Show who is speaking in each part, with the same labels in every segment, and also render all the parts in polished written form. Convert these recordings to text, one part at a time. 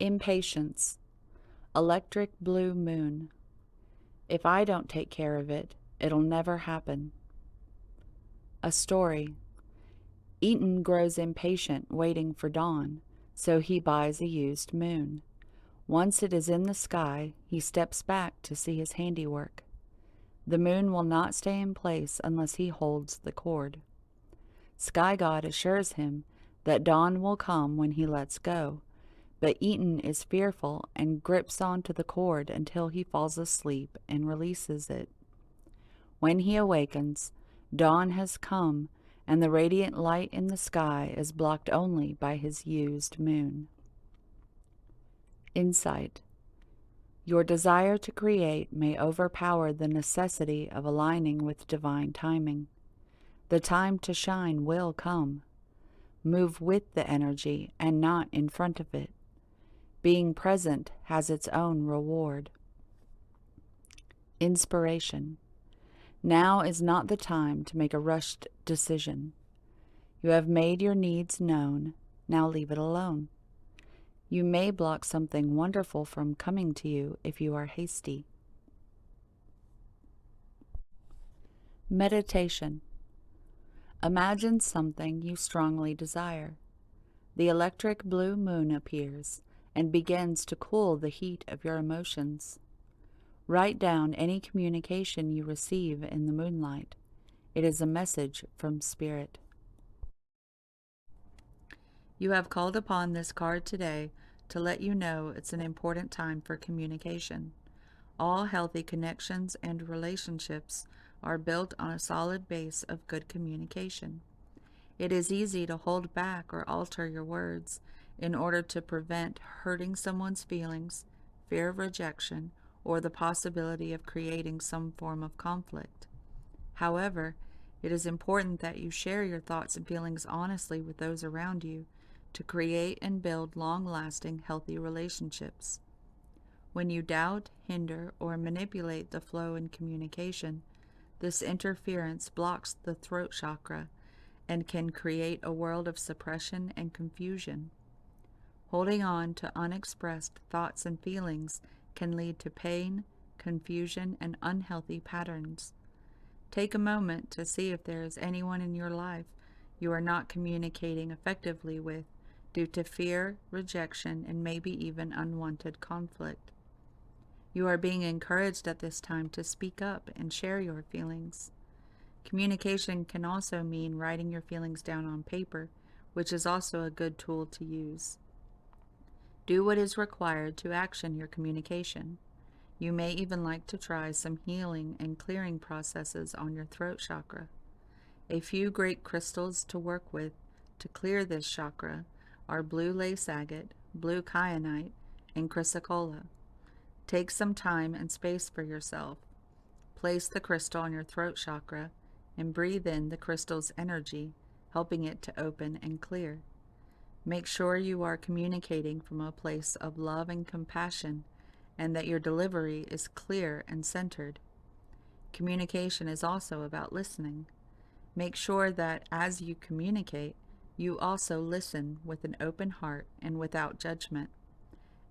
Speaker 1: Impatience. Electric blue moon. If I don't take care of it, it'll never happen. A story. Eaton grows impatient waiting for dawn, so he buys a used moon. Once it is in the sky, he steps back to see his handiwork. The moon will not stay in place unless he holds the cord. Sky God assures him that dawn will come when he lets go, but Eaton is fearful and grips onto the cord until he falls asleep and releases it. When he awakens, dawn has come, and the radiant light in the sky is blocked only by his used moon. Insight. Your desire to create may overpower the necessity of aligning with divine timing. The time to shine will come. Move with the energy and not in front of it. Being present has its own reward. Inspiration. Now is not the time to make a rushed decision. You have made your needs known, now leave it alone. You may block something wonderful from coming to you if you are hasty. Meditation. Imagine something you strongly desire. The electric blue moon appears and begins to cool the heat of your emotions. Write down any communication you receive in the moonlight. It is a message from Spirit. You have called upon this card today to let you know it's an important time for communication. All healthy connections and relationships are built on a solid base of good communication. It is easy to hold back or alter your words in order to prevent hurting someone's feelings, fear of rejection, or the possibility of creating some form of conflict. However, it is important that you share your thoughts and feelings honestly with those around you to create and build long-lasting, healthy relationships. When you doubt, hinder, or manipulate the flow in communication, this interference blocks the throat chakra and can create a world of suppression and confusion. Holding on to unexpressed thoughts and feelings can lead to pain, confusion, and unhealthy patterns. Take a moment to see if there is anyone in your life you are not communicating effectively with due to fear, rejection, and maybe even unwanted conflict. You are being encouraged at this time to speak up and share your feelings. Communication can also mean writing your feelings down on paper, which is also a good tool to use. Do what is required to action your communication. You may even like to try some healing and clearing processes on your throat chakra. A few great crystals to work with to clear this chakra are blue lace agate, blue kyanite, and chrysocolla. Take some time and space for yourself. Place the crystal on your throat chakra and breathe in the crystal's energy, helping it to open and clear. Make sure you are communicating from a place of love and compassion, and that your delivery is clear and centered. Communication is also about listening. Make sure that as you communicate, you also listen with an open heart and without judgment.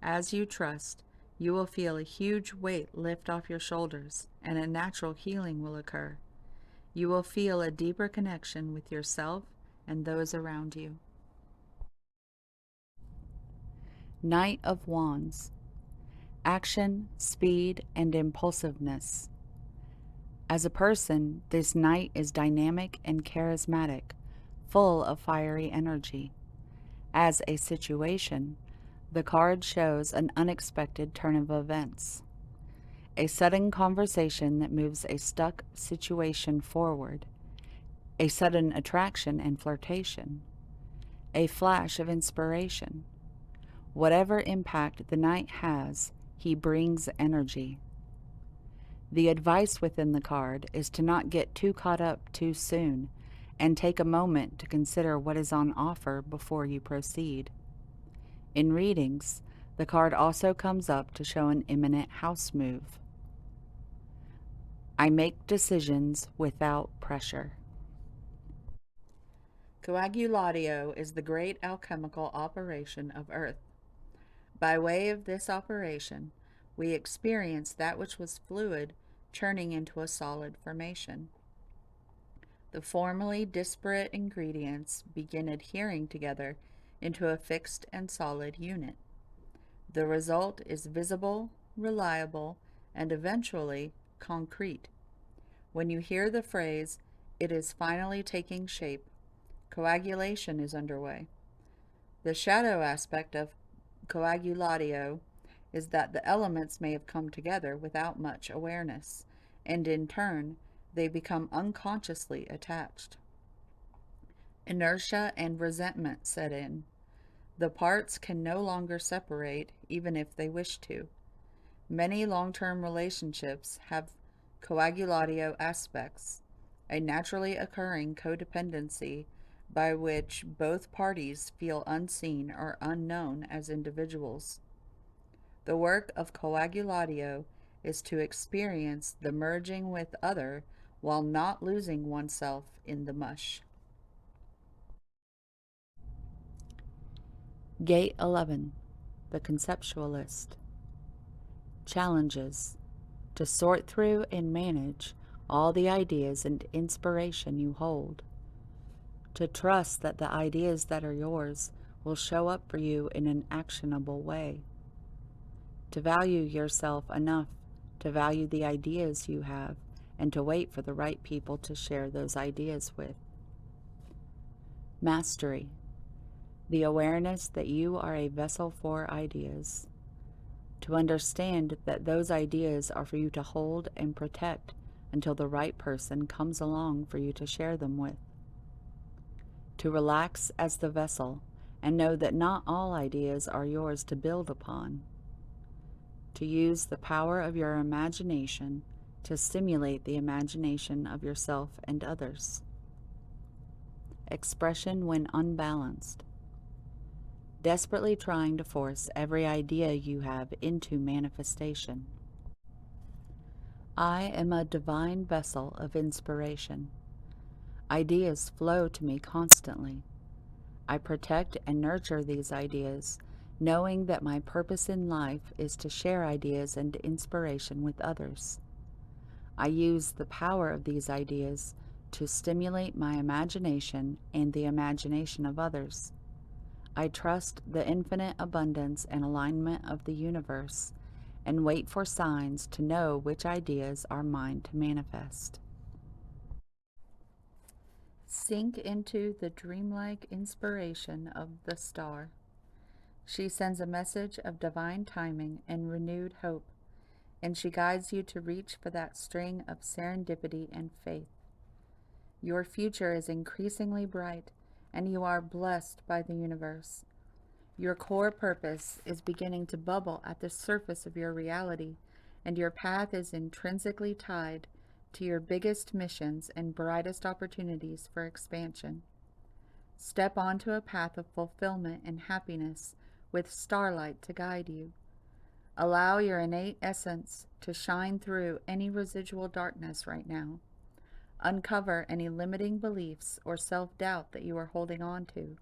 Speaker 1: As you trust, you will feel a huge weight lift off your shoulders, and a natural healing will occur. You will feel a deeper connection with yourself and those around you. Knight of Wands. Action, speed, and impulsiveness. As a person, this knight is dynamic and charismatic, full of fiery energy. As a situation, the card shows an unexpected turn of events. A sudden conversation that moves a stuck situation forward. A sudden attraction and flirtation. A flash of inspiration. Whatever impact the knight has, he brings energy. The advice within the card is to not get too caught up too soon and take a moment to consider what is on offer before you proceed. In readings, the card also comes up to show an imminent house move. I make decisions without pressure. Coagulatio is the great alchemical operation of Earth. By way of this operation, we experience that which was fluid turning into a solid formation. The formerly disparate ingredients begin adhering together into a fixed and solid unit. The result is visible, reliable, and eventually concrete. When you hear the phrase, "it is finally taking shape," coagulation is underway. The shadow aspect of coagulatio is that the elements may have come together without much awareness, and in turn, they become unconsciously attached. Inertia and resentment set in. The parts can no longer separate, even if they wish to. Many long-term relationships have coagulatio aspects, a naturally occurring codependency by which both parties feel unseen or unknown as individuals. The work of coagulatio is to experience the merging with other while not losing oneself in the mush. Gate 11. The Conceptualist. Challenges: to sort through and manage all the ideas and inspiration you hold. To trust that the ideas that are yours will show up for you in an actionable way. To value yourself enough to value the ideas you have and to wait for the right people to share those ideas with. Mastery: the awareness that you are a vessel for ideas. To understand that those ideas are for you to hold and protect until the right person comes along for you to share them with. To relax as the vessel and know that not all ideas are yours to build upon. To use the power of your imagination to stimulate the imagination of yourself and others. Expression when unbalanced: desperately trying to force every idea you have into manifestation. I am a divine vessel of inspiration. Ideas flow to me constantly. I protect and nurture these ideas, knowing that my purpose in life is to share ideas and inspiration with others. I use the power of these ideas to stimulate my imagination and the imagination of others. I trust the infinite abundance and alignment of the universe and wait for signs to know which ideas are mine to manifest. Sink into the dreamlike inspiration of the star. She sends a message of divine timing and renewed hope, and she guides you to reach for that string of serendipity and faith. Your future is increasingly bright, and you are blessed by the universe. Your core purpose is beginning to bubble at the surface of your reality, and your path is intrinsically tied to your biggest missions and brightest opportunities for expansion. Step onto a path of fulfillment and happiness with starlight to guide you. Allow your innate essence to shine through any residual darkness right now. Uncover any limiting beliefs or self-doubt that you are holding on to.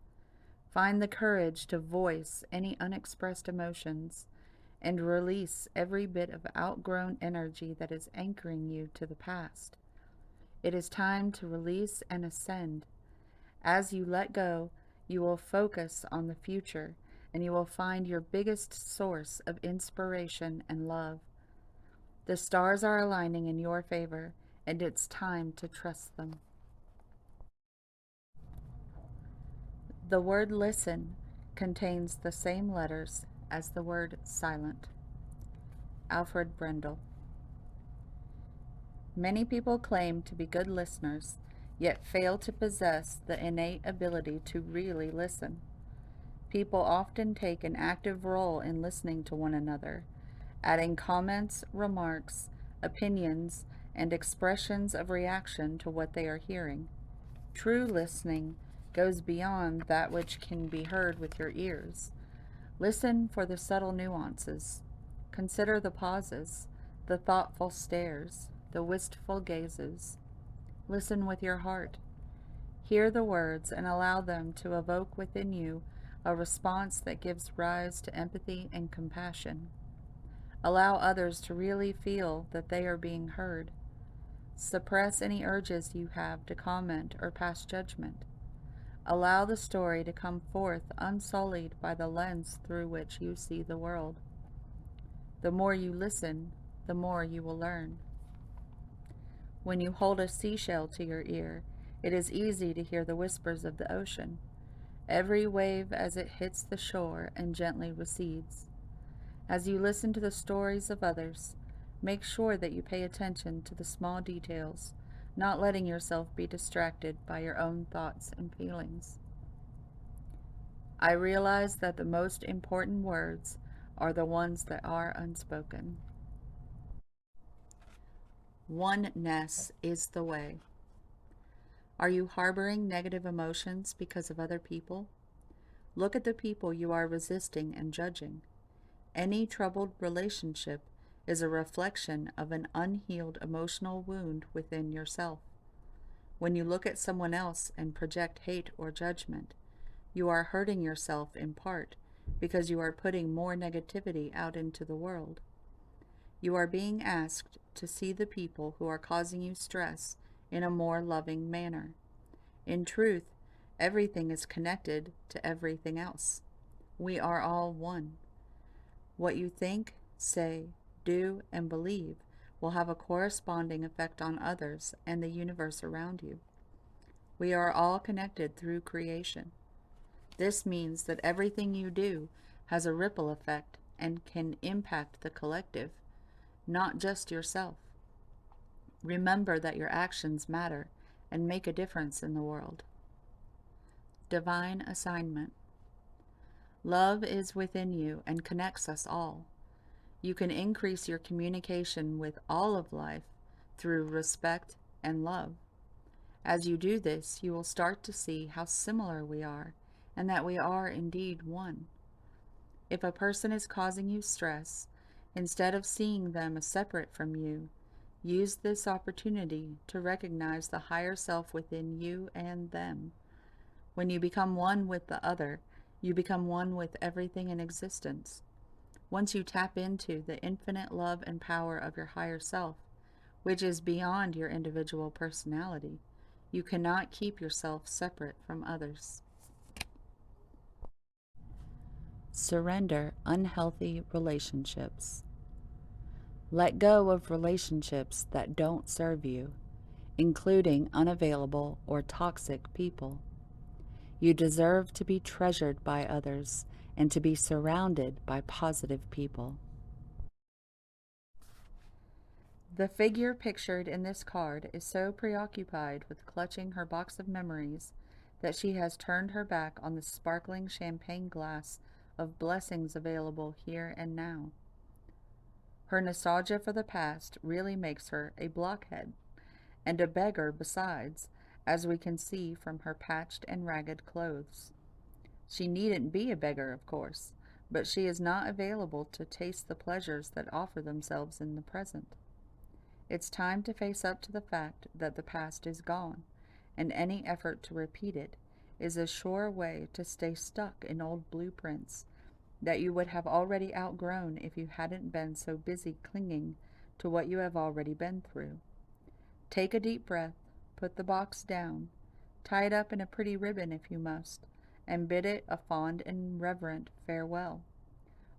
Speaker 1: Find the courage to voice any unexpressed emotions and release every bit of outgrown energy that is anchoring you to the past. It is time to release and ascend. As you let go, you will focus on the future, and you will find your biggest source of inspiration and love. The stars are aligning in your favor, and it's time to trust them. The word listen contains the same letters as the word silent. Alfred Brendel. Many people claim to be good listeners, yet fail to possess the innate ability to really listen. People often take an active role in listening to one another, adding comments, remarks, opinions, and expressions of reaction to what they are hearing. True listening goes beyond that which can be heard with your ears. Listen for the subtle nuances. Consider the pauses, the thoughtful stares, the wistful gazes. Listen with your heart. Hear the words and allow them to evoke within you a response that gives rise to empathy and compassion. Allow others to really feel that they are being heard. Suppress any urges you have to comment or pass judgment. Allow the story to come forth unsullied by the lens through which you see the world. The more you listen, the more you will learn. When you hold a seashell to your ear, it is easy to hear the whispers of the ocean, every wave as it hits the shore and gently recedes. As you listen to the stories of others, make sure that you pay attention to the small details, not letting yourself be distracted by your own thoughts and feelings. I realize that the most important words are the ones that are unspoken. Oneness is the way. Are you harboring negative emotions because of other people? Look at the people you are resisting and judging. Any troubled relationship is a reflection of an unhealed emotional wound within yourself. When you look at someone else and project hate or judgment, you are hurting yourself in part because you are putting more negativity out into the world. You are being asked to see the people who are causing you stress in a more loving manner. In truth, everything is connected to everything else. We are all one. What you think, say, do, and believe will have a corresponding effect on others and the universe around you. We are all connected through creation. This means that everything you do has a ripple effect and can impact the collective, not just yourself. Remember that your actions matter and make a difference in the world. Divine assignment. Love is within you and connects us all. You can increase your communication with all of life through respect and love. As you do this, you will start to see how similar we are and that we are indeed one. If a person is causing you stress, instead of seeing them as separate from you, use this opportunity to recognize the higher self within you and them. When you become one with the other, you become one with everything in existence. Once you tap into the infinite love and power of your higher self, which is beyond your individual personality, you cannot keep yourself separate from others. Surrender unhealthy relationships. Let go of relationships that don't serve you, including unavailable or toxic people. You deserve to be treasured by others and to be surrounded by positive people. The figure pictured in this card is so preoccupied with clutching her box of memories that she has turned her back on the sparkling champagne glass of blessings available here and now. Her nostalgia for the past really makes her a blockhead, and a beggar besides, as we can see from her patched and ragged clothes. She needn't be a beggar, of course, but she is not available to taste the pleasures that offer themselves in the present. It's time to face up to the fact that the past is gone, and any effort to repeat it is a sure way to stay stuck in old blueprints that you would have already outgrown if you hadn't been so busy clinging to what you have already been through. Take a deep breath, put the box down, tie it up in a pretty ribbon if you must, and bid it a fond and reverent farewell.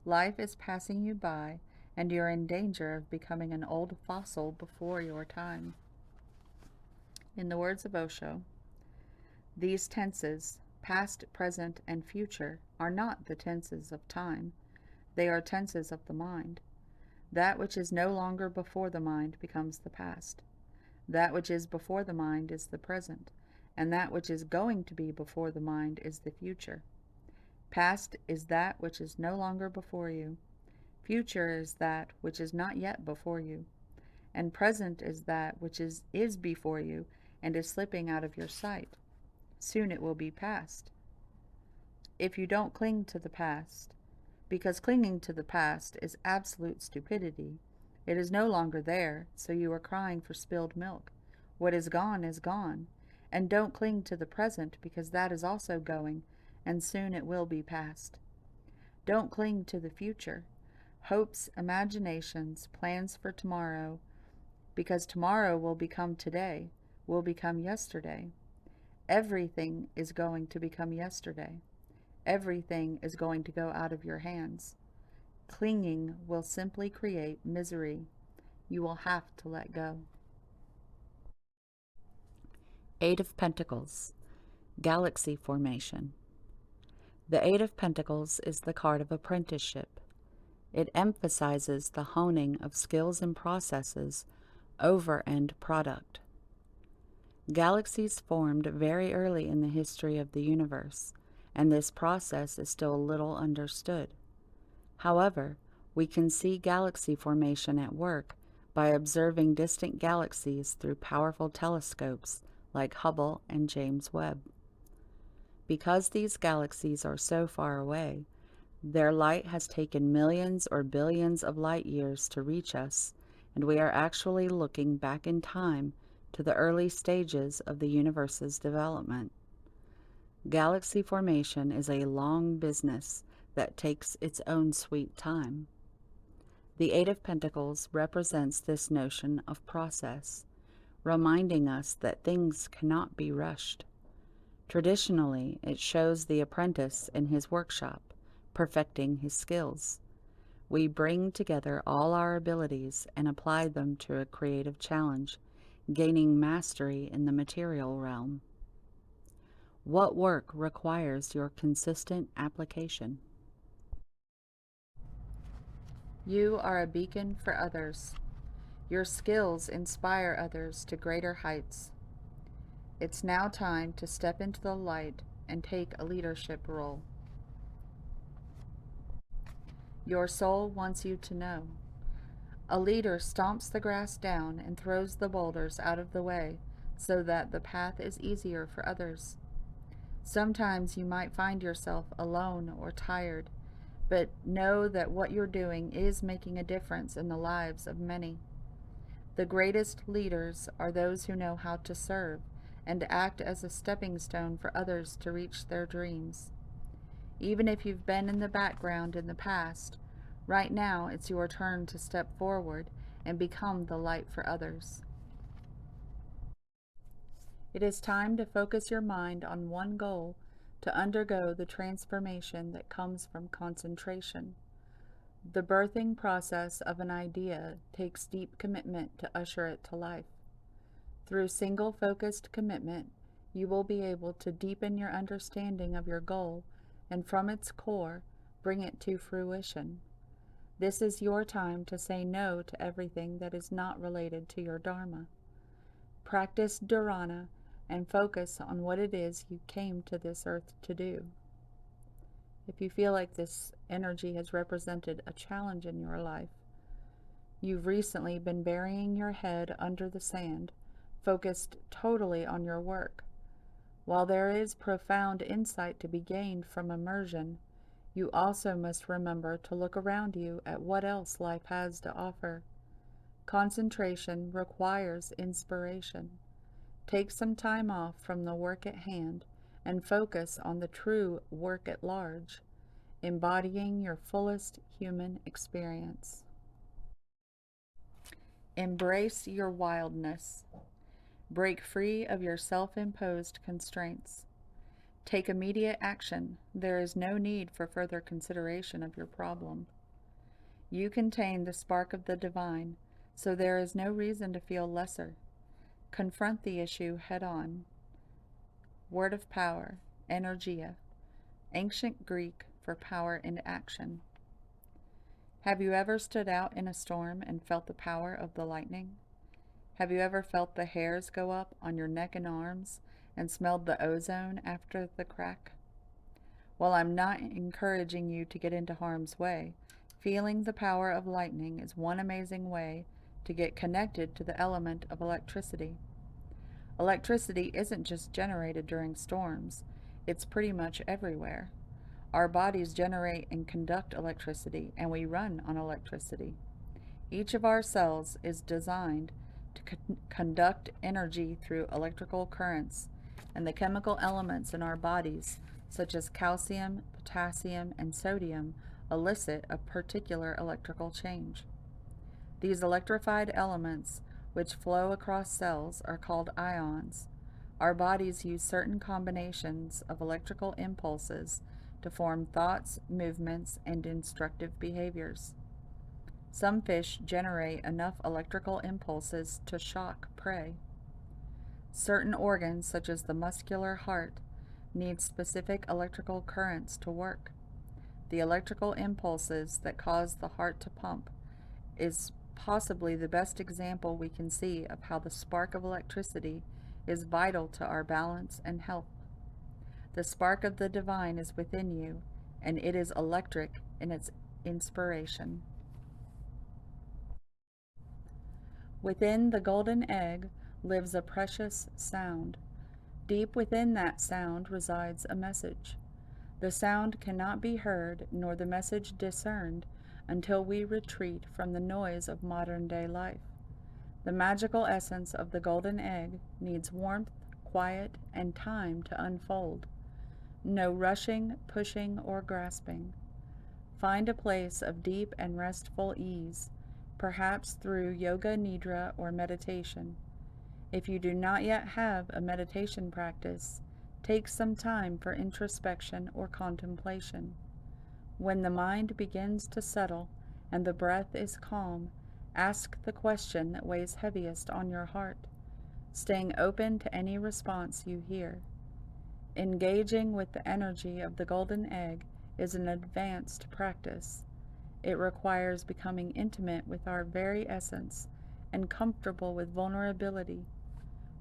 Speaker 1: Life is passing you by, and you're in danger of becoming an old fossil before your time. In the words of Osho, these tenses, past, present, and future, are not the tenses of time. They are tenses of the mind. That which is no longer before the mind becomes the past. That which is before the mind is the present, and that which is going to be before the mind is the future. Past is that which is no longer before you. Future is that which is not yet before you. And present is that which is before you and is slipping out of your sight. Soon it will be past. If you don't cling to the past, because clinging to the past is absolute stupidity, it is no longer there, so you are crying for spilled milk. What is gone, and don't cling to the present, because that is also going, and soon it will be past. Don't cling to the future. Hopes, imaginations, plans for tomorrow, because tomorrow will become today, will become yesterday. Everything is going to become yesterday. Everything is going to go out of your hands. Clinging will simply create misery. You will have to let go. Eight of Pentacles, Galaxy Formation. The Eight of Pentacles is the card of apprenticeship. It emphasizes the honing of skills and processes over end product. Galaxies formed very early in the history of the universe, and this process is still little understood. However, we can see galaxy formation at work by observing distant galaxies through powerful telescopes like Hubble and James Webb. Because these galaxies are so far away, their light has taken millions or billions of light years to reach us, and we are actually looking back in time to the early stages of the universe's development. Galaxy formation is a long business that takes its own sweet time. The Eight of Pentacles represents this notion of process, reminding us that things cannot be rushed. Traditionally, it shows the apprentice in his workshop, perfecting his skills. We bring together all our abilities and apply them to a creative challenge, gaining mastery in the material realm. What work requires your consistent application? You are a beacon for others. Your skills inspire others to greater heights. It's now time to step into the light and take a leadership role. Your soul wants you to know. A leader stomps the grass down and throws the boulders out of the way so that the path is easier for others. Sometimes you might find yourself alone or tired, but know that what you're doing is making a difference in the lives of many. The greatest leaders are those who know how to serve and act as a stepping stone for others to reach their dreams. Even if you've been in the background in the past, right now it's your turn to step forward and become the light for others. It is time to focus your mind on one goal to undergo the transformation that comes from concentration. The birthing process of an idea takes deep commitment to usher it to life. Through single-focused commitment, you will be able to deepen your understanding of your goal and from its core, bring it to fruition. This is your time to say no to everything that is not related to your Dharma. Practice Dharana and focus on what it is you came to this earth to do. If you feel like this energy has represented a challenge in your life, you've recently been burying your head under the sand, focused totally on your work. While there is profound insight to be gained from immersion, you also must remember to look around you at what else life has to offer. Concentration requires inspiration. Take some time off from the work at hand and focus on the true work at large, embodying your fullest human experience. Embrace your wildness. Break free of your self-imposed constraints. Take immediate action. There is no need for further consideration of your problem. You contain the spark of the divine, so there is no reason to feel lesser. Confront the issue head-on. Word of power, energia, ancient Greek for power in action. Have you ever stood out in a storm and felt the power of the lightning? Have you ever felt the hairs go up on your neck and arms and smelled the ozone after the crack? While I'm not encouraging you to get into harm's way, feeling the power of lightning is one amazing way to get connected to the element of electricity. Electricity isn't just generated during storms, it's pretty much everywhere. Our bodies generate and conduct electricity, and we run on electricity. Each of our cells is designed to conduct energy through electrical currents, and the chemical elements in our bodies such as calcium, potassium, and sodium, elicit a particular electrical change. These electrified elements, which flow across cells, are called ions. Our bodies use certain combinations of electrical impulses to form thoughts, movements, and instructive behaviors. Some fish generate enough electrical impulses to shock prey. Certain organs, such as the muscular heart, need specific electrical currents to work. The electrical impulses that cause the heart to pump is possibly the best example we can see of how the spark of electricity is vital to our balance and health. The spark of the divine is within you, and it is electric in its inspiration. Within the golden egg lives a precious sound. Deep within that sound resides a message. The sound cannot be heard nor the message discerned until we retreat from the noise of modern-day life. The magical essence of the golden egg needs warmth, quiet, and time to unfold. No rushing, pushing, or grasping. Find a place of deep and restful ease, perhaps through yoga nidra or meditation. If you do not yet have a meditation practice, take some time for introspection or contemplation. When the mind begins to settle and the breath is calm, ask the question that weighs heaviest on your heart, staying open to any response you hear. Engaging with the energy of the golden egg is an advanced practice. It requires becoming intimate with our very essence and comfortable with vulnerability.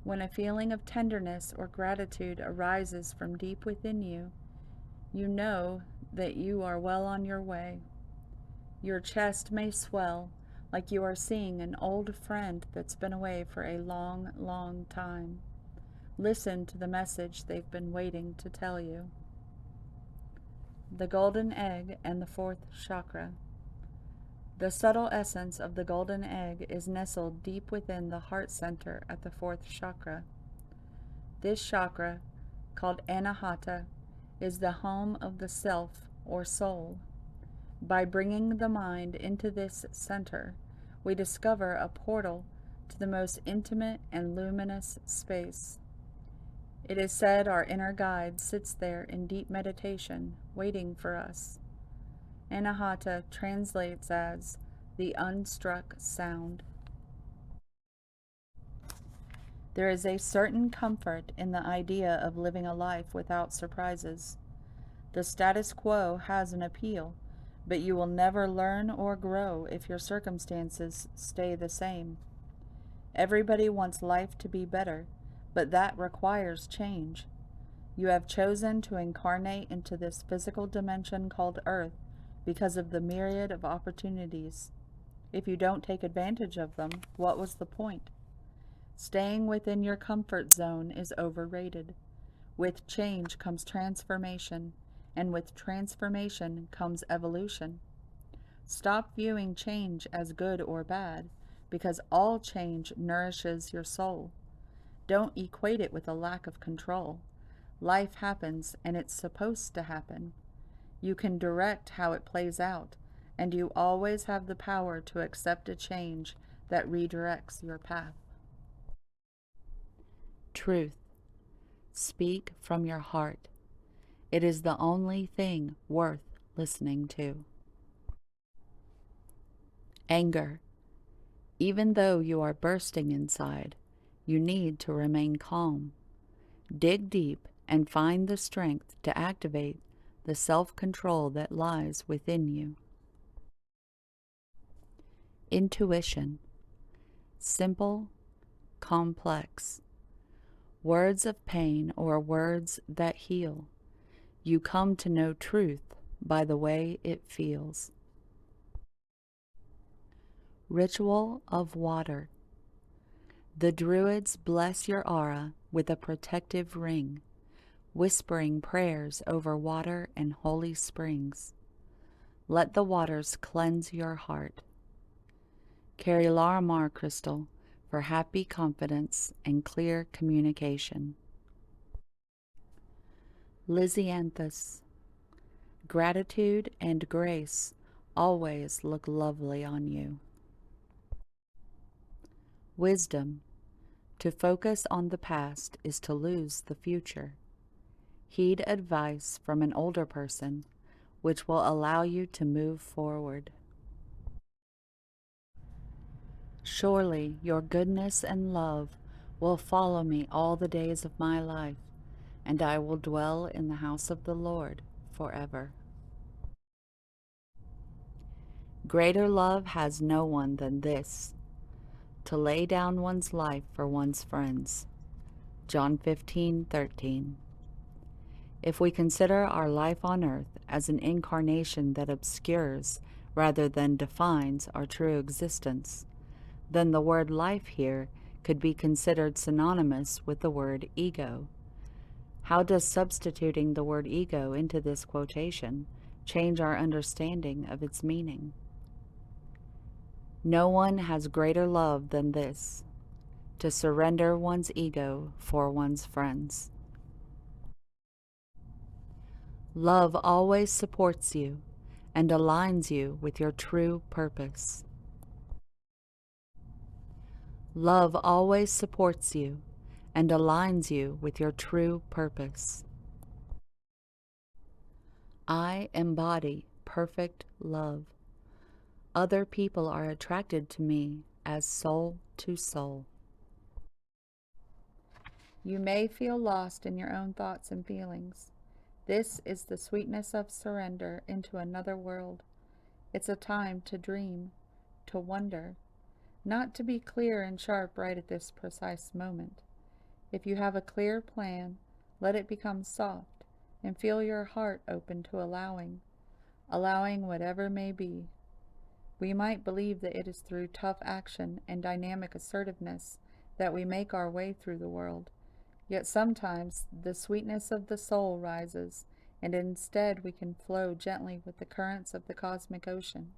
Speaker 1: When a feeling of tenderness or gratitude arises from deep within you, you know that you are well on your way. Your chest may swell like you are seeing an old friend that's been away for a long, long time. Listen to the message they've been waiting to tell you. The golden egg and the fourth chakra. The subtle essence of the golden egg is nestled deep within the heart center at the fourth chakra. This chakra, called Anahata, is the home of the self or soul. By bringing the mind into this center, we discover a portal to the most intimate and luminous space. It is said our inner guide sits there in deep meditation, waiting for us. Anahata translates as the unstruck sound. There is a certain comfort in the idea of living a life without surprises. The status quo has an appeal, but you will never learn or grow if your circumstances stay the same. Everybody wants life to be better, but that requires change. You have chosen to incarnate into this physical dimension called Earth because of the myriad of opportunities. If you don't take advantage of them, what was the point? Staying within your comfort zone is overrated. With change comes transformation, and with transformation comes evolution. Stop viewing change as good or bad, because all change nourishes your soul. Don't equate it with a lack of control. Life happens, and it's supposed to happen. You can direct how it plays out, and you always have the power to accept a change that redirects your path. Truth. Speak from your heart. It is the only thing worth listening to. Anger. Even though you are bursting inside, you need to remain calm. Dig deep and find the strength to activate the self-control that lies within you. Intuition. Simple, complex. Words of pain or words that heal. You come to know truth by the way it feels. Ritual of water. The Druids bless your aura with a protective ring, whispering prayers over water and holy springs. Let the waters cleanse your heart. Carry Larimar crystal for happy confidence and clear communication. Lysianthus. Gratitude and grace always look lovely on you. Wisdom. To focus on the past is to lose the future. Heed advice from an older person, which will allow you to move forward. Surely your goodness and love will follow me all the days of my life, and I will dwell in the house of the Lord forever. Greater love has no one than this, to lay down one's life for one's friends. John 15:13. If we consider our life on earth as an incarnation that obscures rather than defines our true existence, then the word life here could be considered synonymous with the word ego. How does substituting the word ego into this quotation change our understanding of its meaning? No one has greater love than this, to surrender one's ego for one's friends. Love always supports you and aligns you with your true purpose. Love always supports you and aligns you with your true purpose. I embody perfect love. Other people are attracted to me as soul to soul. You may feel lost in your own thoughts and feelings. This is the sweetness of surrender into another world. It's a time to dream, to wonder, not to be clear and sharp right at this precise moment. If you have a clear plan, let it become soft, and feel your heart open to allowing whatever may be. We might believe that it is through tough action and dynamic assertiveness that we make our way through the world. Yet sometimes the sweetness of the soul rises, and instead we can flow gently with the currents of the cosmic ocean,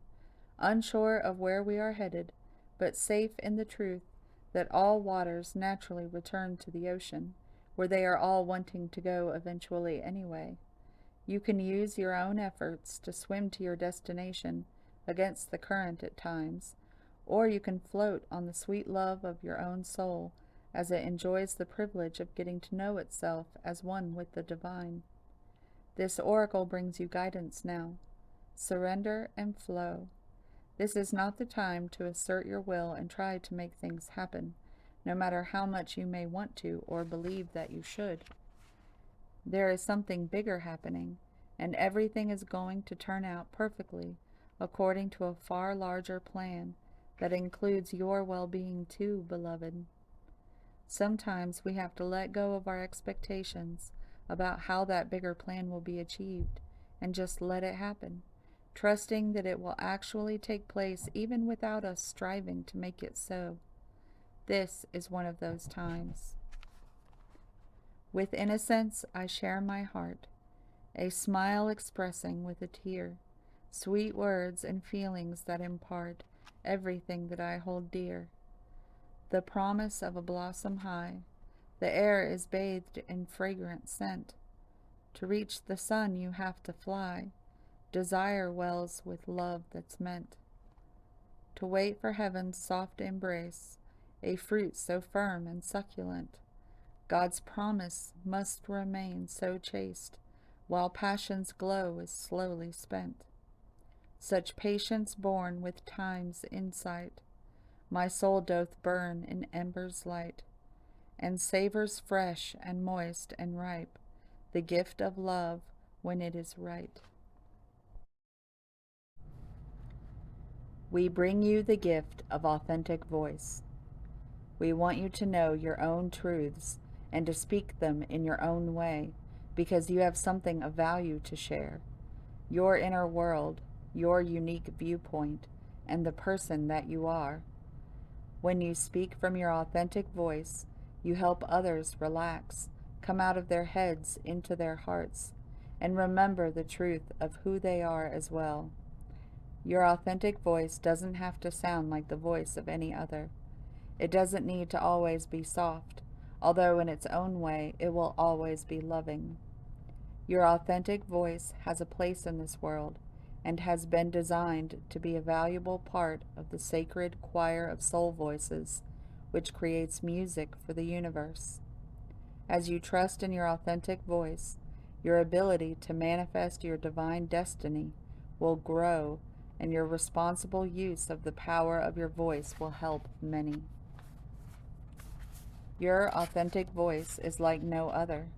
Speaker 1: unsure of where we are headed, but safe in the truth that all waters naturally return to the ocean, where they are all wanting to go eventually anyway. You can use your own efforts to swim to your destination against the current at times, or you can float on the sweet love of your own soul as it enjoys the privilege of getting to know itself as one with the divine. This oracle brings you guidance now. Surrender and flow. This is not the time to assert your will and try to make things happen, no matter how much you may want to or believe that you should. There is something bigger happening, and everything is going to turn out perfectly according to a far larger plan that includes your well-being too, beloved. Sometimes we have to let go of our expectations about how that bigger plan will be achieved and just let it happen, trusting that it will actually take place even without us striving to make it so. This is one of those times. With innocence I share my heart, a smile expressing with a tear, sweet words and feelings that impart everything that I hold dear. The promise of a blossom high, the air is bathed in fragrant scent. To reach the sun you have to fly, desire wells with love that's meant. To wait for heaven's soft embrace, a fruit so firm and succulent, God's promise must remain so chaste, while passion's glow is slowly spent. Such patience born with time's insight, my soul doth burn in embers light, and savors fresh and moist and ripe, the gift of love when it is right. We bring you the gift of authentic voice. We want you to know your own truths and to speak them in your own way, because you have something of value to share. Your inner world, your unique viewpoint, and the person that you are. When you speak from your authentic voice, you help others relax, come out of their heads into their hearts, and remember the truth of who they are as well. Your authentic voice doesn't have to sound like the voice of any other. It doesn't need to always be soft, although in its own way it will always be loving. Your authentic voice has a place in this world and has been designed to be a valuable part of the sacred choir of soul voices which creates music for the universe. As you trust in your authentic voice, your ability to manifest your divine destiny will grow, and your responsible use of the power of your voice will help many. Your authentic voice is like no other.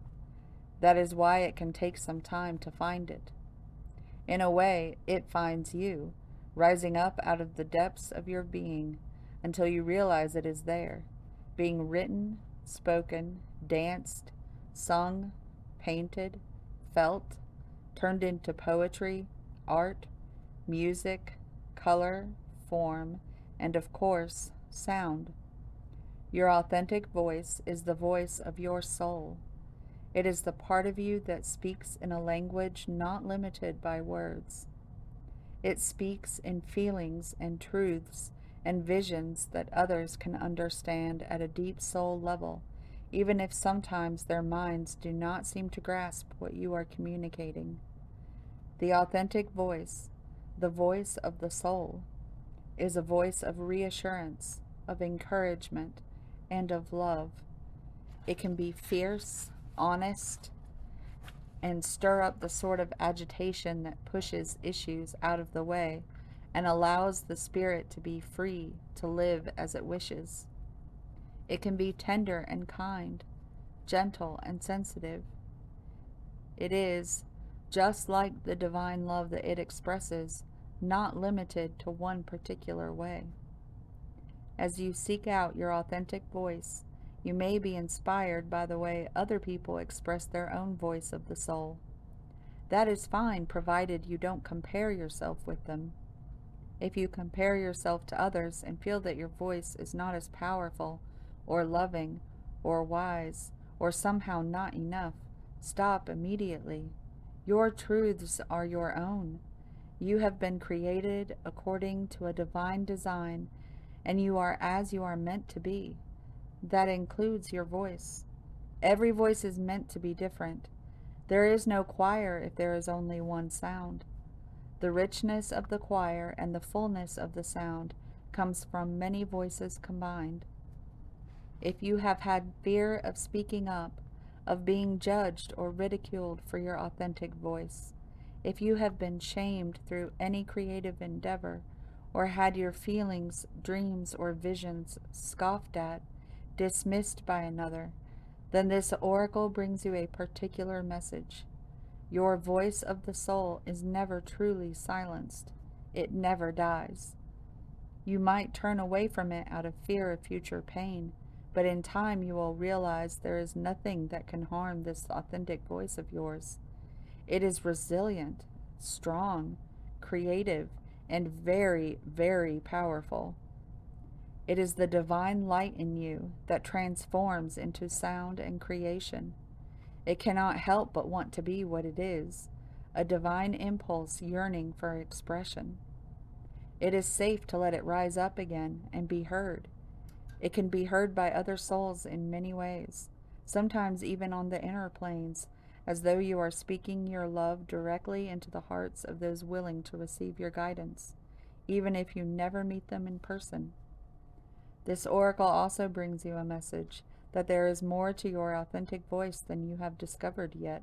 Speaker 1: That is why it can take some time to find it. In a way, it finds you, rising up out of the depths of your being until you realize it is there, being written, spoken, danced, sung, painted, felt, turned into poetry, art, music, color, form, and of course, sound. Your authentic voice is the voice of your soul. It is the part of you that speaks in a language not limited by words. It speaks in feelings and truths and visions that others can understand at a deep soul level, even if sometimes their minds do not seem to grasp what you are communicating. The authentic voice, the voice of the soul, is a voice of reassurance, of encouragement, and of love. It can be fierce, honest, and stir up the sort of agitation that pushes issues out of the way and allows the spirit to be free to live as it wishes. It can be tender and kind, gentle and sensitive. It is, just like the divine love that it expresses, not limited to one particular way. As you seek out your authentic voice, you may be inspired by the way other people express their own voice of the soul. That is fine, provided you don't compare yourself with them. If you compare yourself to others and feel that your voice is not as powerful, or loving, or wise, or somehow not enough, stop immediately. Your truths are your own. You have been created according to a divine design, and you are as you are meant to be. That includes your voice. Every voice is meant to be different. There is no choir if there is only one sound. The richness of the choir and the fullness of the sound comes from many voices combined. If you have had fear of speaking up, of being judged or ridiculed for your authentic voice, if you have been shamed through any creative endeavor, or had your feelings, dreams, or visions scoffed at, dismissed by another, then this oracle brings you a particular message. Your voice of the soul is never truly silenced. It never dies. You might turn away from it out of fear of future pain, but in time you will realize there is nothing that can harm this authentic voice of yours. It is resilient, strong, creative, and very, very powerful. It is the divine light in you that transforms into sound and creation. It cannot help but want to be what it is, a divine impulse yearning for expression. It is safe to let it rise up again and be heard. It can be heard by other souls in many ways, sometimes even on the inner planes, as though you are speaking your love directly into the hearts of those willing to receive your guidance, even if you never meet them in person. This oracle also brings you a message that there is more to your authentic voice than you have discovered yet.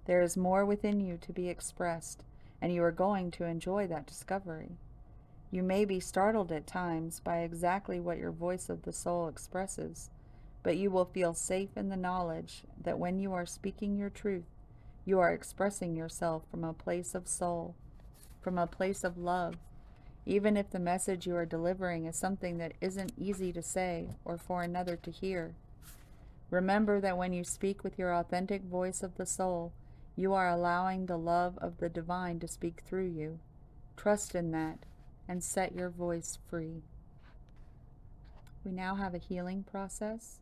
Speaker 1: There is more within you to be expressed, and you are going to enjoy that discovery. You may be startled at times by exactly what your voice of the soul expresses, but you will feel safe in the knowledge that when you are speaking your truth, you are expressing yourself from a place of soul, from a place of love, even if the message you are delivering is something that isn't easy to say or for another to hear. Remember that when you speak with your authentic voice of the soul, you are allowing the love of the divine to speak through you. Trust in that and set your voice free. We now have a healing process.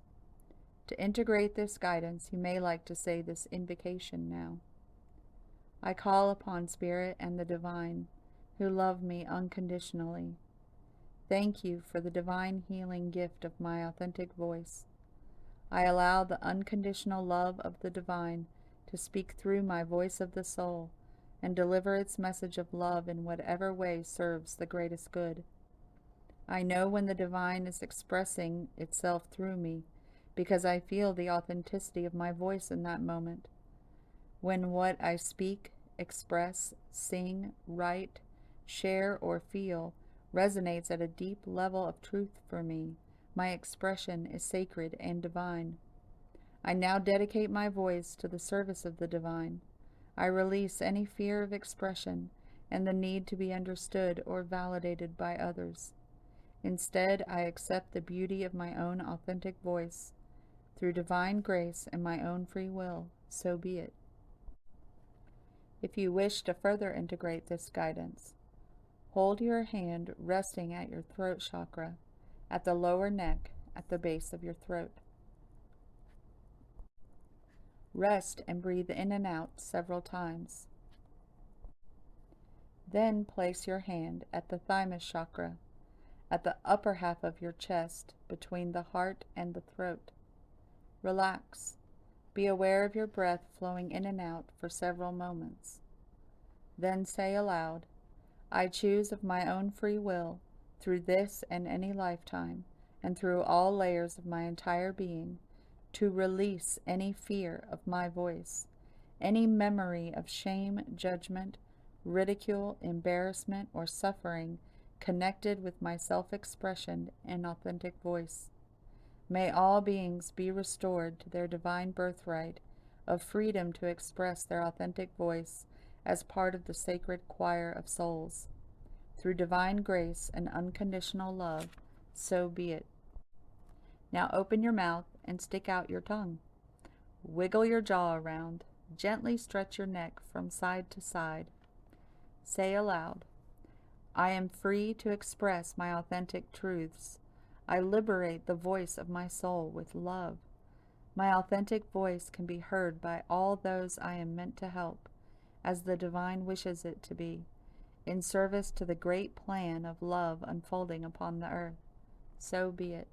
Speaker 1: To integrate this guidance, you may like to say this invocation now. I call upon Spirit and the Divine, who love me unconditionally. Thank you for the divine healing gift of my authentic voice. I allow the unconditional love of the divine to speak through my voice of the soul and deliver its message of love in whatever way serves the greatest good. I know when the divine is expressing itself through me because I feel the authenticity of my voice in that moment. When what I speak, express, sing, write, share, or feel resonates at a deep level of truth for me, my expression is sacred and divine. I now dedicate my voice to the service of the divine. I release any fear of expression and the need to be understood or validated by others. Instead, I accept the beauty of my own authentic voice. Through divine grace and my own free will, so be it. If you wish to further integrate this guidance, hold your hand resting at your throat chakra, at the lower neck, at the base of your throat. Rest and breathe in and out several times. Then place your hand at the thymus chakra, at the upper half of your chest, between the heart and the throat. Relax. Be aware of your breath flowing in and out for several moments. Then say aloud, I choose of my own free will, through this and any lifetime, and through all layers of my entire being, to release any fear of my voice, any memory of shame, judgment, ridicule, embarrassment, or suffering connected with my self-expression and authentic voice. May all beings be restored to their divine birthright of freedom to express their authentic voice as part of the sacred choir of souls. Through divine grace and unconditional love, so be it. Now open your mouth and stick out your tongue. Wiggle your jaw around. Gently stretch your neck from side to side. Say aloud, I am free to express my authentic truths. I liberate the voice of my soul with love. My authentic voice can be heard by all those I am meant to help, as the divine wishes it to be, in service to the great plan of love unfolding upon the earth. So be it.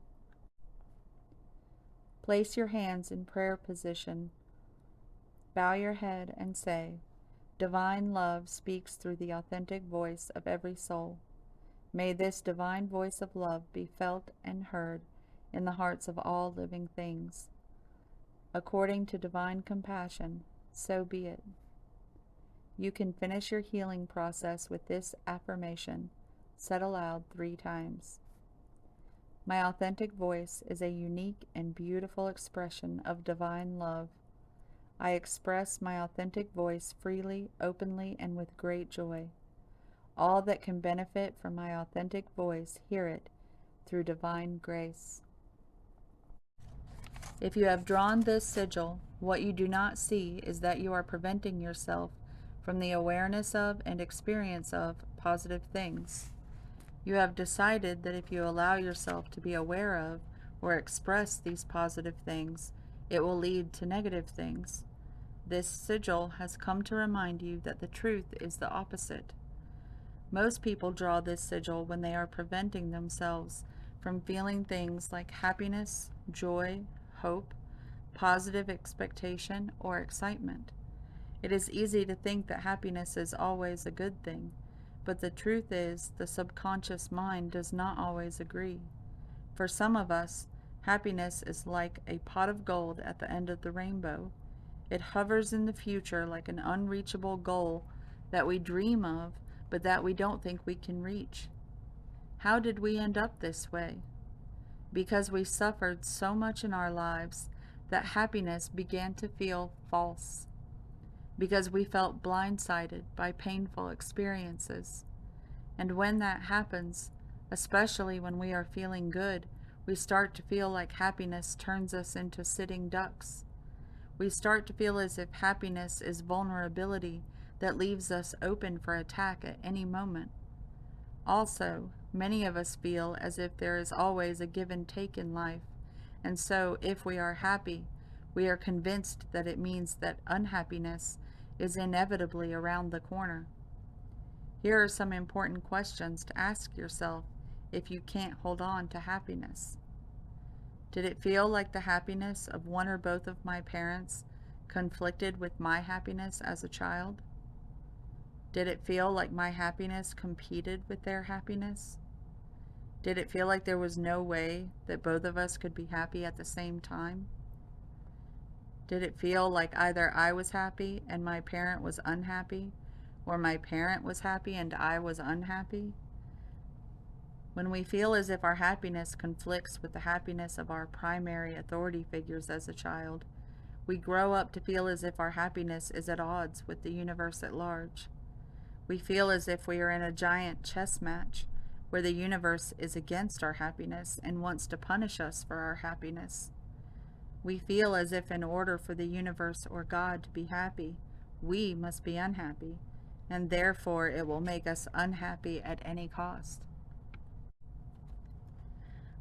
Speaker 1: Place your hands in prayer position. Bow your head and say, Divine love speaks through the authentic voice of every soul. May this divine voice of love be felt and heard in the hearts of all living things. According to divine compassion, so be it. You can finish your healing process with this affirmation, said aloud 3 times. My authentic voice is a unique and beautiful expression of divine love. I express my authentic voice freely, openly, and with great joy. All that can benefit from my authentic voice hear it through divine grace. If you have drawn this sigil, what you do not see is that you are preventing yourself from the awareness of and experience of positive things. You have decided that if you allow yourself to be aware of or express these positive things, it will lead to negative things. This sigil has come to remind you that the truth is the opposite. Most people draw this sigil when they are preventing themselves from feeling things like happiness, joy, hope, positive expectation, or excitement. It is easy to think that happiness is always a good thing, but the truth is the subconscious mind does not always agree. For some of us, happiness is like a pot of gold at the end of the rainbow. It hovers in the future like an unreachable goal that we dream of, but that we don't think we can reach. How did we end up this way? Because we suffered so much in our lives that happiness began to feel false. Because we felt blindsided by painful experiences. And when that happens, especially when we are feeling good, we start to feel like happiness turns us into sitting ducks. We start to feel as if happiness is vulnerability that leaves us open for attack at any moment. Also, many of us feel as if there is always a give and take in life, and so if we are happy, we are convinced that it means that unhappiness is inevitably around the corner. Here are some important questions to ask yourself if you can't hold on to happiness. Did it feel like the happiness of one or both of my parents conflicted with my happiness as a child? Did it feel like my happiness competed with their happiness? Did it feel like there was no way that both of us could be happy at the same time? Did it feel like either I was happy and my parent was unhappy, or my parent was happy and I was unhappy? When we feel as if our happiness conflicts with the happiness of our primary authority figures as a child, we grow up to feel as if our happiness is at odds with the universe at large. We feel as if we are in a giant chess match where the universe is against our happiness and wants to punish us for our happiness. We feel as if in order for the universe or God to be happy, we must be unhappy, and therefore it will make us unhappy at any cost.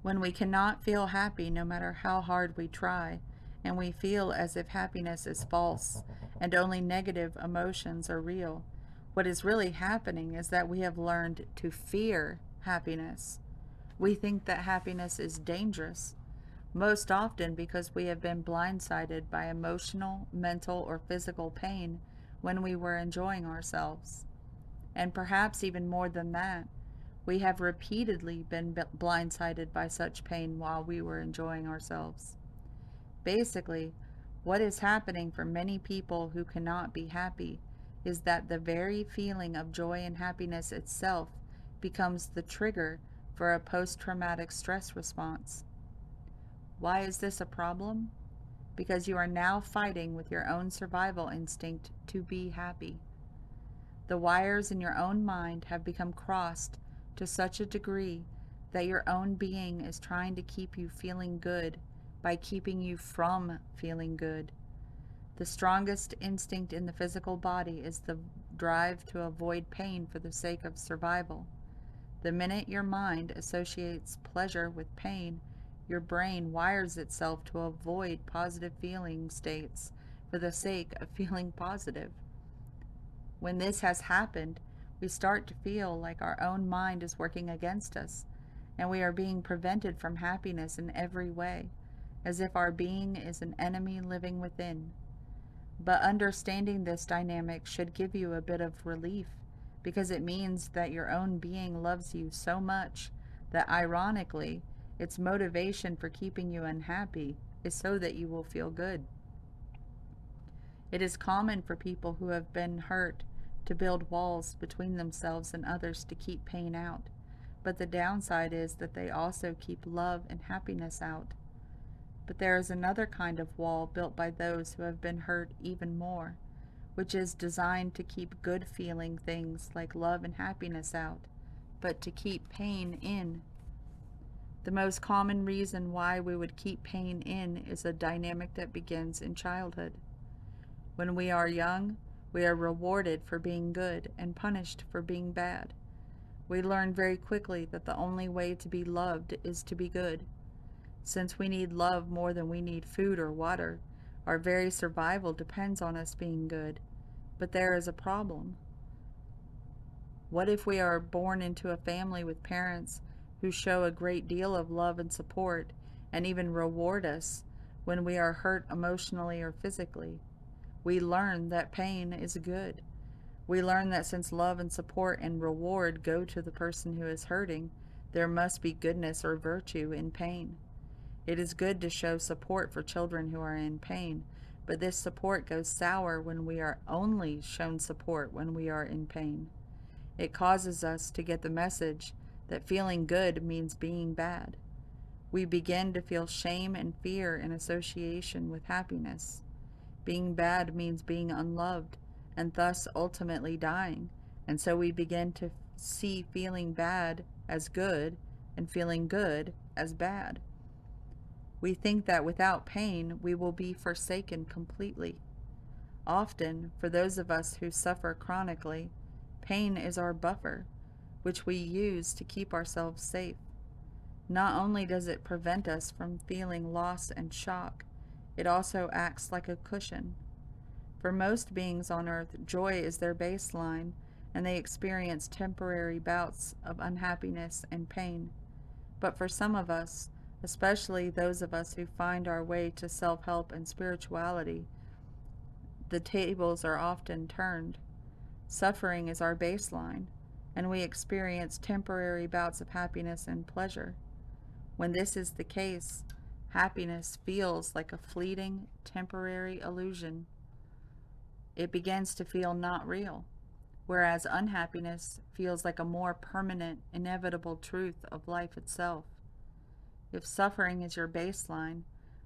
Speaker 1: When we cannot feel happy no matter how hard we try, and we feel as if happiness is false and only negative emotions are real, what is really happening is that we have learned to fear happiness. We think that happiness is dangerous, most often because we have been blindsided by emotional, mental, or physical pain when we were enjoying ourselves. And perhaps even more than that, we have repeatedly been blindsided by such pain while we were enjoying ourselves. Basically, what is happening for many people who cannot be happy is that the very feeling of joy and happiness itself becomes the trigger for a post-traumatic stress response. Why is this a problem? Because you are now fighting with your own survival instinct to be happy. The wires in your own mind have become crossed to such a degree that your own being is trying to keep you feeling good by keeping you from feeling good. The strongest instinct in the physical body is the drive to avoid pain for the sake of survival. The minute your mind associates pleasure with pain, your brain wires itself to avoid positive feeling states for the sake of feeling positive. When this has happened, we start to feel like our own mind is working against us, and we are being prevented from happiness in every way, as if our being is an enemy living within. But understanding this dynamic should give you a bit of relief, because it means that your own being loves you so much that, ironically, its motivation for keeping you unhappy is so that you will feel good. It is common for people who have been hurt to build walls between themselves and others to keep pain out, but the downside is that they also keep love and happiness out. But there is another kind of wall built by those who have been hurt even more, which is designed to keep good feeling things like love and happiness out, but to keep pain in. The most common reason why we would keep pain in is a dynamic that begins in childhood. When we are young, we are rewarded for being good and punished for being bad. We learn very quickly that the only way to be loved is to be good. Since we need love more than we need food or water, our very survival depends on us being good. But there is a problem. What if we are born into a family with parents who show a great deal of love and support and even reward us when we are hurt emotionally or physically? We learn that pain is good. We learn that since love and support and reward go to the person who is hurting, there must be goodness or virtue in pain. It is good to show support for children who are in pain, but this support goes sour when we are only shown support when we are in pain. It causes us to get the message that feeling good means being bad. We begin to feel shame and fear in association with happiness. Being bad means being unloved, and thus ultimately dying, and so we begin to see feeling bad as good and feeling good as bad. We think that without pain we will be forsaken completely. Often, for those of us who suffer chronically, pain is our buffer, which we use to keep ourselves safe. Not only does it prevent us from feeling loss and shock, it also acts like a cushion. For most beings on earth, joy is their baseline, and they experience temporary bouts of unhappiness and pain. But for some of us, especially those of us who find our way to self-help and spirituality, the tables are often turned. Suffering is our baseline, and we experience temporary bouts of happiness and pleasure. When this is the case, happiness feels like a fleeting, temporary illusion. It begins to feel not real, whereas unhappiness feels like a more permanent, inevitable truth of life itself. If suffering is your baseline,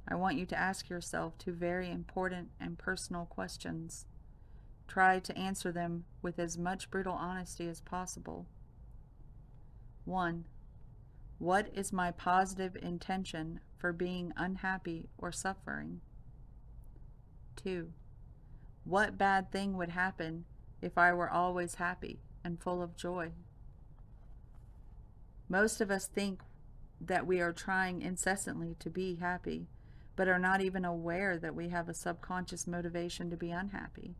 Speaker 1: I want you to ask yourself two very important and personal questions. Try to answer them with as much brutal honesty as possible. 1. What is my positive intention for being unhappy or suffering? 2. What bad thing would happen if I were always happy and full of joy? Most of us think that we are trying incessantly to be happy, but are not even aware that we have a subconscious motivation to be unhappy.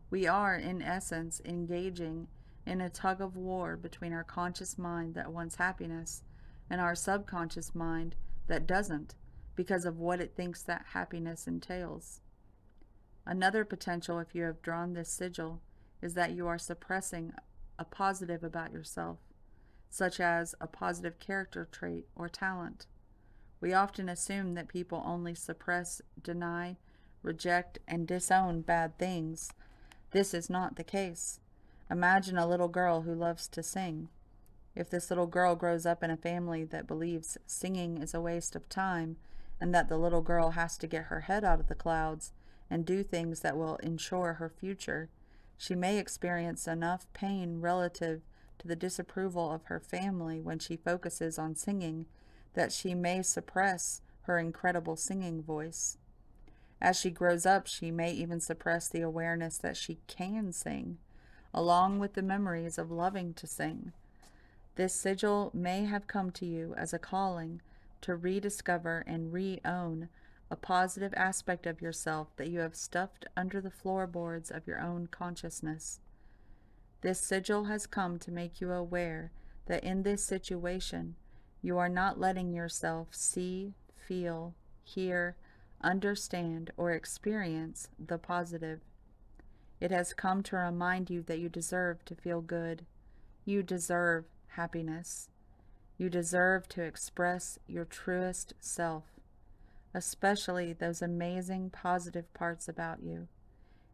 Speaker 1: We are, in essence, engaging in a tug of war between our conscious mind that wants happiness and our subconscious mind that doesn't, because of what it thinks that happiness entails. Another potential, if you have drawn this sigil, is that you are suppressing a positive about yourself, such as a positive character trait or talent. We often assume that people only suppress, deny, reject, and disown bad things. This is not the case. Imagine a little girl who loves to sing. If this little girl grows up in a family that believes singing is a waste of time and that the little girl has to get her head out of the clouds and do things that will ensure her future, she may experience enough pain relative to the disapproval of her family when she focuses on singing that she may suppress her incredible singing voice. As she grows up, she may even suppress the awareness that she can sing, along with the memories of loving to sing. This sigil may have come to you as a calling to rediscover and re-own a positive aspect of yourself that you have stuffed under the floorboards of your own consciousness. This sigil has come to make you aware that in this situation, you are not letting yourself see, feel, hear, understand, or experience the positive. It has come to remind you that you deserve to feel good. You deserve happiness. You deserve to express your truest self, especially those amazing positive parts about you.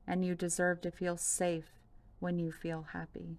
Speaker 1: And you deserve to feel safe when you feel happy.